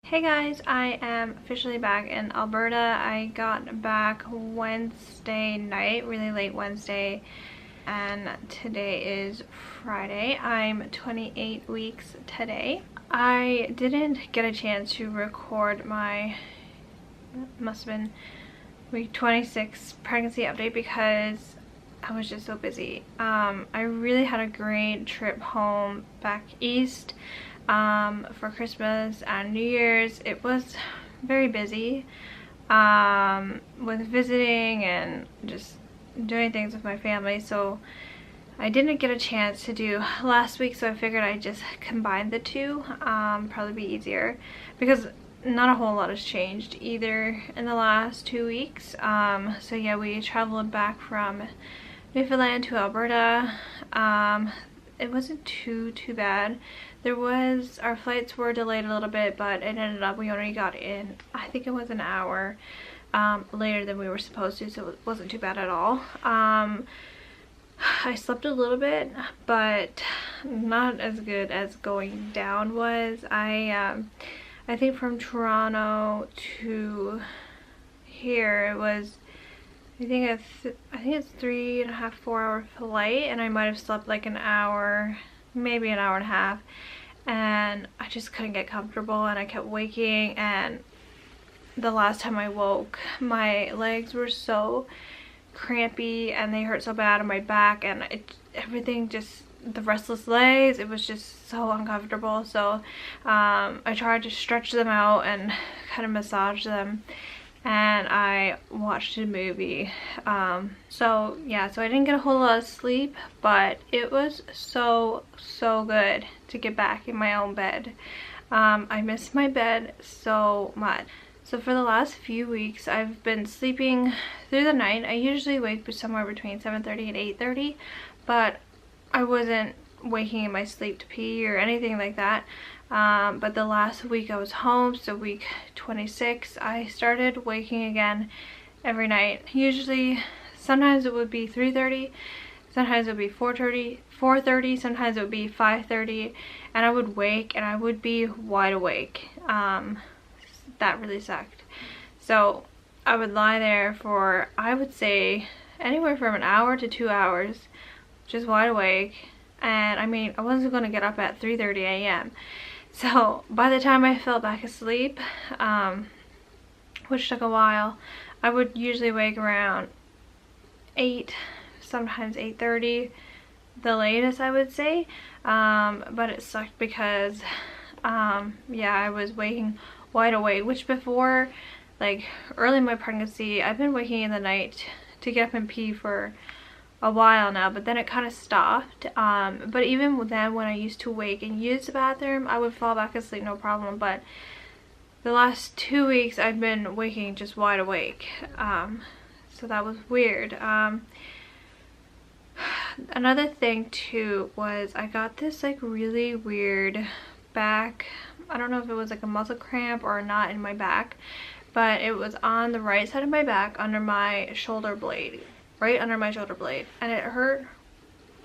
Hey guys, I am officially back in Alberta. I got back Wednesday night, really late Wednesday, and today is Friday. I'm 28 weeks today. I didn't get a chance to record my, must have been week 26 pregnancy update because I was just so busy. I really had a great trip home back east for Christmas and New Year's. It was very busy with visiting and just doing things with my family, so I didn't get a chance to do last week, so I figured I'd just combine the two. Probably be easier because not a whole lot has changed either in the last 2 weeks. So yeah, we traveled back from Newfoundland to Alberta. It wasn't too bad. Our flights were delayed a little bit, but it ended up we only got in, I think it was an hour later than we were supposed to, so it wasn't too bad at all. I slept a little bit, but not as good as going down was. I think from Toronto to here it was, I think it's 3.5, 4 hour flight, and I might have slept like an hour, maybe an hour and a half, and I just couldn't get comfortable and I kept waking, and the last time I woke my legs were so crampy and they hurt so bad on my back, and everything just, the restless legs, it was just so uncomfortable. So I tried to stretch them out and kind of massage them, and I watched a movie. So yeah, so I didn't get a whole lot of sleep, but it was so good to get back in my own bed. I missed my bed so much. So for the last few weeks I've been sleeping through the night. I usually wake somewhere between 7:30 and 8:30, but I wasn't waking in my sleep to pee or anything like that. But the last week I was home, so week 26, I started waking again every night. Usually, sometimes it would be 3:30, sometimes it would be 4:30, sometimes it would be 5:30, and I would wake and I would be wide awake. That really sucked. So I would lie there for, I would say, anywhere from an hour to 2 hours, just wide awake. And I mean, I wasn't going to get up at 3:30 a.m. So by the time I fell back asleep, which took a while, I would usually wake around 8, sometimes 8:30, the latest I would say. But it sucked because yeah, I was waking wide awake, which before, like early in my pregnancy, I've been waking in the night to get up and pee for a while now, but then it kind of stopped. But even then, when I used to wake and use the bathroom, I would fall back asleep no problem. But the last 2 weeks I've been waking just wide awake, so that was weird. Another thing too was I got this like really weird back, I don't know if it was like a muscle cramp or not in my back, but it was on the right side of my back under my shoulder blade, right under my shoulder blade, and it hurt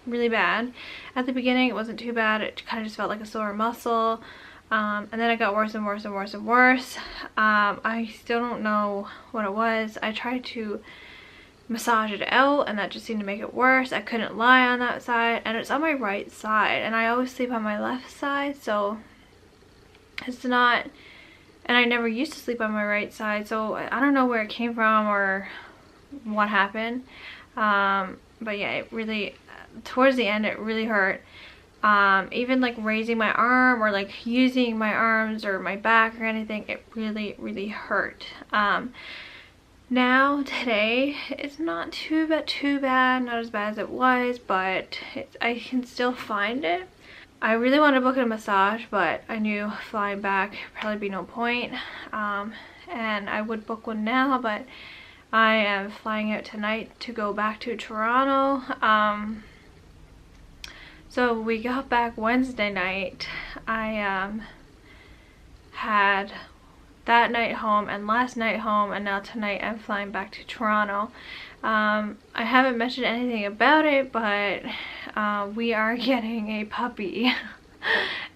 really bad. At the beginning it wasn't too bad, it kind of just felt like a sore muscle, and then it got worse and worse and worse and worse. I still don't know what it was. I tried to massage it out and that just seemed to make it worse. I couldn't lie on that side, and it's on my right side, and I always sleep on my left side, so it's not, and I never used to sleep on my right side, so I don't know where it came from or what happened. But yeah, it really, towards the end it really hurt. Even like raising my arm or like using my arms or my back or anything, it really hurt. Now today it's not too bad, not as bad as it was, but I can still find it. I really want to book a massage, but I knew flying back probably be no point, and I would book one now, but I am flying out tonight to go back to Toronto. So we got back Wednesday night. I had that night home and last night home, and now tonight I'm flying back to Toronto. I haven't mentioned anything about it, but we are getting a puppy.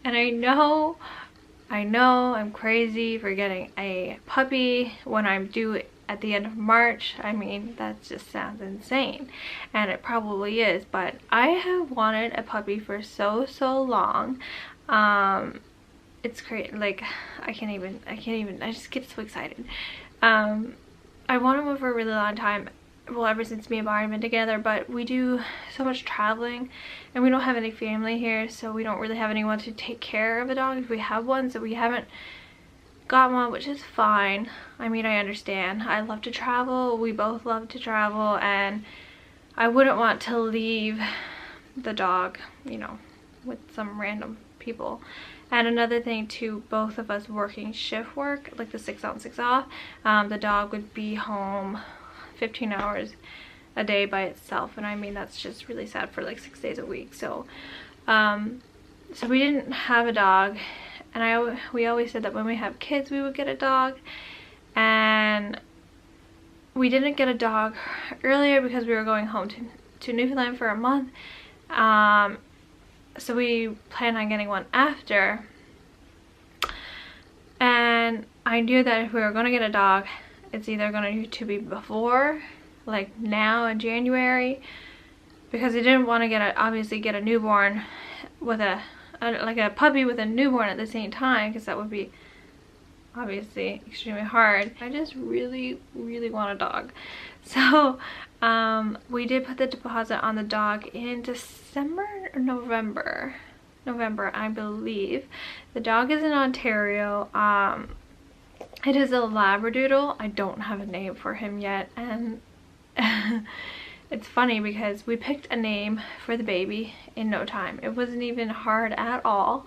And I know I know I'm crazy for getting a puppy when I'm due at the end of March. I mean, that just sounds insane, and it probably is, but I have wanted a puppy for so long. It's great. Like, I can't even, I just get so excited. I wanted one for a really long time, well, ever since me and Barry have been together, but we do so much traveling and we don't have any family here, so we don't really have anyone to take care of a dog if we have one, so we haven't got one, which is fine. I mean, I understand. I love to travel, we both love to travel, and I wouldn't want to leave the dog, you know, with some random people. And another thing too, both of us working shift work, like the 6 on 6 off, the dog would be home 15 hours a day by itself, and I mean, that's just really sad for like 6 days a week. So so we didn't have a dog, and we always said that when we have kids we would get a dog, and we didn't get a dog earlier because we were going home to Newfoundland for a month. So we plan on getting one after, and I knew that if we were going to get a dog, it's either going to be before, like now in January, because I didn't want to obviously get a newborn with like a puppy with a newborn at the same time, because that would be obviously extremely hard. I just really want a dog. So we did put the deposit on the dog in December or November, I believe. The dog is in Ontario. It is a Labradoodle. I don't have a name for him yet, and it's funny because we picked a name for the baby in no time. It wasn't even hard at all.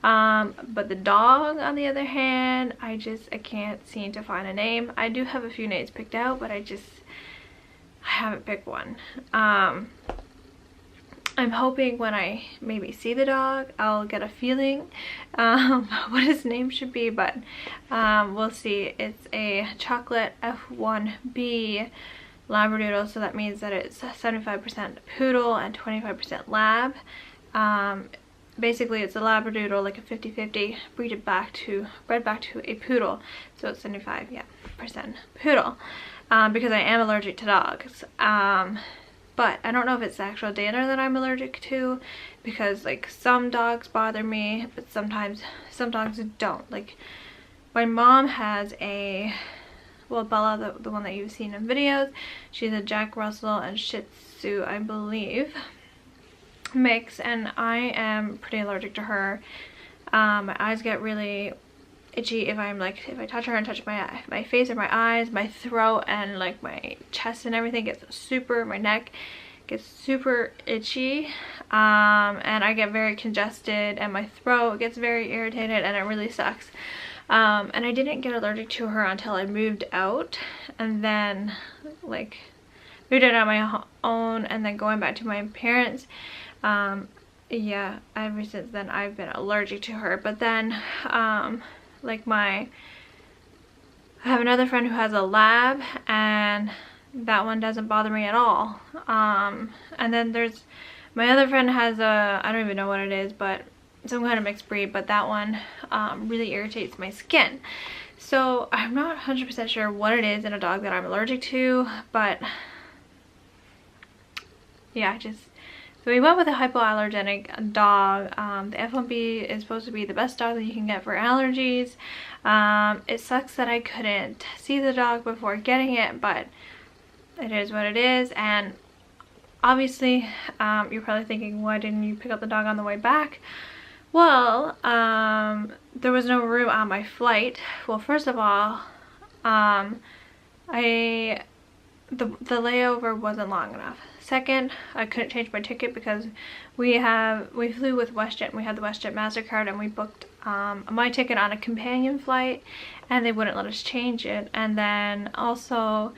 But the dog, on the other hand, I can't seem to find a name. I do have a few names picked out, but I haven't picked one. I'm hoping when I maybe see the dog, I'll get a feeling what his name should be, but we'll see. It's a chocolate F1B Labradoodle, so that means that it's 75% poodle and 25% lab. Basically, it's a Labradoodle, like a 50-50, bred back to a poodle, so it's 75% poodle, because I am allergic to dogs. But I don't know if it's the actual dander that I'm allergic to, because like some dogs bother me, but sometimes some dogs don't. Like my mom has well, Bella, the one that you've seen in videos, she's a Jack Russell and Shih Tzu, I believe, mix, and I am pretty allergic to her. My eyes get really itchy if I touch her and touch my face or my eyes. My throat and like my chest and everything my neck gets super itchy, and I get very congested, and my throat gets very irritated, and it really sucks. And I didn't get allergic to her until I moved out, and then like moved out on my own, and then going back to my parents. Yeah, ever since then I've been allergic to her. But then like I have another friend who has a lab, and that one doesn't bother me at all. And then there's my other friend has I don't even know what it is, but some kind of mixed breed, but that one really irritates my skin. So I'm not 100% sure what it is in a dog that I'm allergic to, but yeah, so we went with a hypoallergenic dog. The F1B is supposed to be the best dog that you can get for allergies. It sucks that I couldn't see the dog before getting it, but it is what it is. And obviously, you're probably thinking, why didn't you pick up the dog on the way back? Well, there was no room on my flight. Well, first of all, the layover wasn't long enough. Second, I couldn't change my ticket because we flew with WestJet. We had the WestJet MasterCard, and we booked my ticket on a companion flight, and they wouldn't let us change it. And then also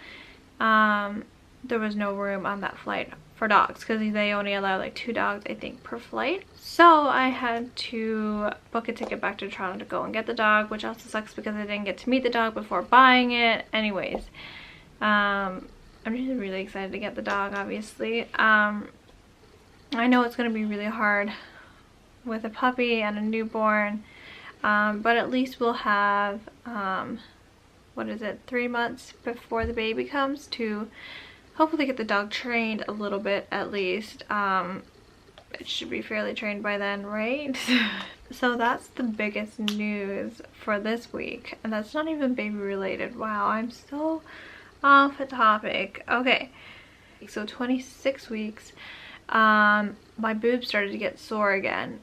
there was no room on that flight for dogs because they only allow like 2 dogs, I think, per flight. So I had to book a ticket back to Toronto to go and get the dog, which also sucks because I didn't get to meet the dog before buying it. Anyways, I'm just really excited to get the dog, obviously. I know it's going to be really hard with a puppy and a newborn. but at least we'll have what is it, 3 months before the baby comes to hopefully get the dog trained a little bit at least. It should be fairly trained by then, right? So that's the biggest news for this week, and that's not even baby related. Wow, I'm so off topic. Okay, so 26 weeks, my boobs started to get sore again.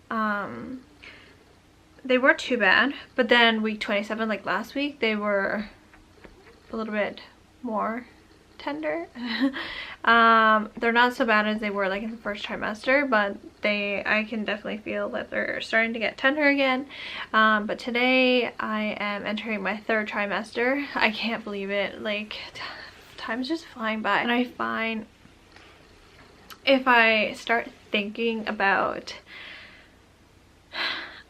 They weren't too bad, but then week 27, like last week, they were a little bit more tender. They're not so bad as they were like in the first trimester, but I can definitely feel that they're starting to get tender again. But today I am entering my 3rd trimester. I can't believe it. Like, time's just flying by, and I find if I start thinking about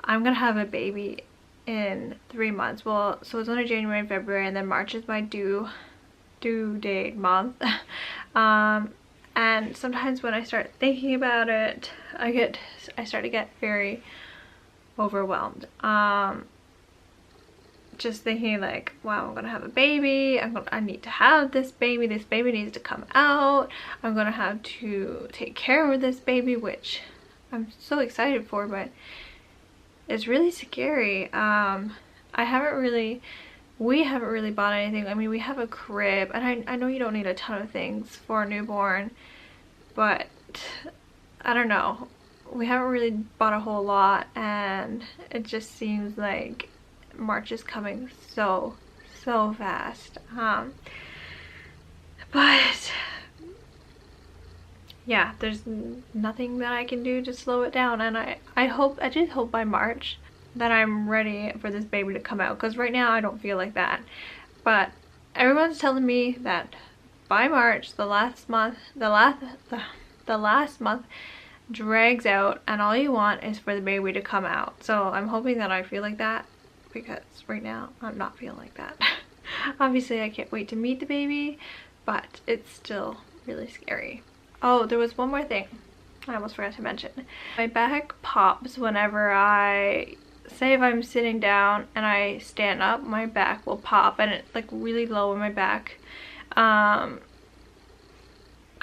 I'm gonna have a baby in 3 months, well, so it's only January and February, and then March is my due date month. And sometimes when I start thinking about it, I start to get very overwhelmed. Just thinking like, wow, I'm gonna have a baby, I need to have this baby needs to come out, I'm gonna have to take care of this baby, which I'm so excited for, but it's really scary. We haven't really bought anything. I mean, we have a crib, and I know you don't need a ton of things for a newborn, but I don't know. We haven't really bought a whole lot, and it just seems like March is coming so fast. But yeah, there's nothing that I can do to slow it down, and I just hope by March that I'm ready for this baby to come out, because right now I don't feel like that. But everyone's telling me that by March, the last month drags out, and all you want is for the baby to come out. So I'm hoping that I feel like that, because right now I'm not feeling like that. Obviously I can't wait to meet the baby, but it's still really scary. Oh, there was one more thing I almost forgot to mention. My back pops whenever say if I'm sitting down and I stand up, my back will pop, and it's like really low in my back, kind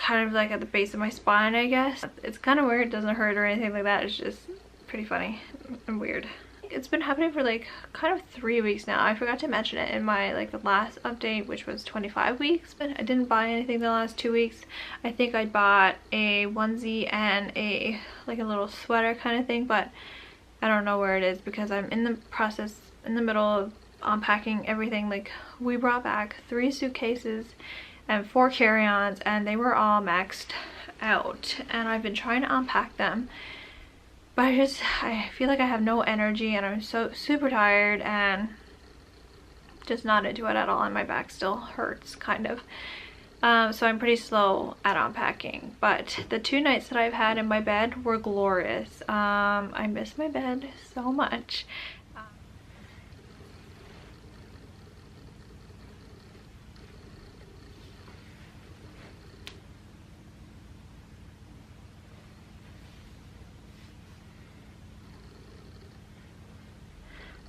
of like at the base of my spine, I guess. It's kind of weird. It doesn't hurt or anything like that. It's just pretty funny and weird. It's been happening for like kind of 3 weeks now. I forgot to mention it in my the last update, which was 25 weeks, but I didn't buy anything the last 2 weeks. I think I bought a onesie and a little sweater kind of thing, but I don't know where it is because I'm in the middle of unpacking everything. Like, we brought back 3 suitcases and 4 carry-ons, and they were all maxed out, and I've been trying to unpack them, but I feel like I have no energy, and I'm so super tired and just not into it at all, and my back still hurts kind of. So I'm pretty slow at unpacking, but the 2 nights that I've had in my bed were glorious. I miss my bed so much.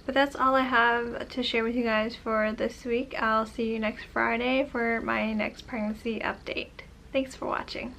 But that's all I have to share with you guys for this week. I'll see you next Friday for my next pregnancy update. Thanks for watching.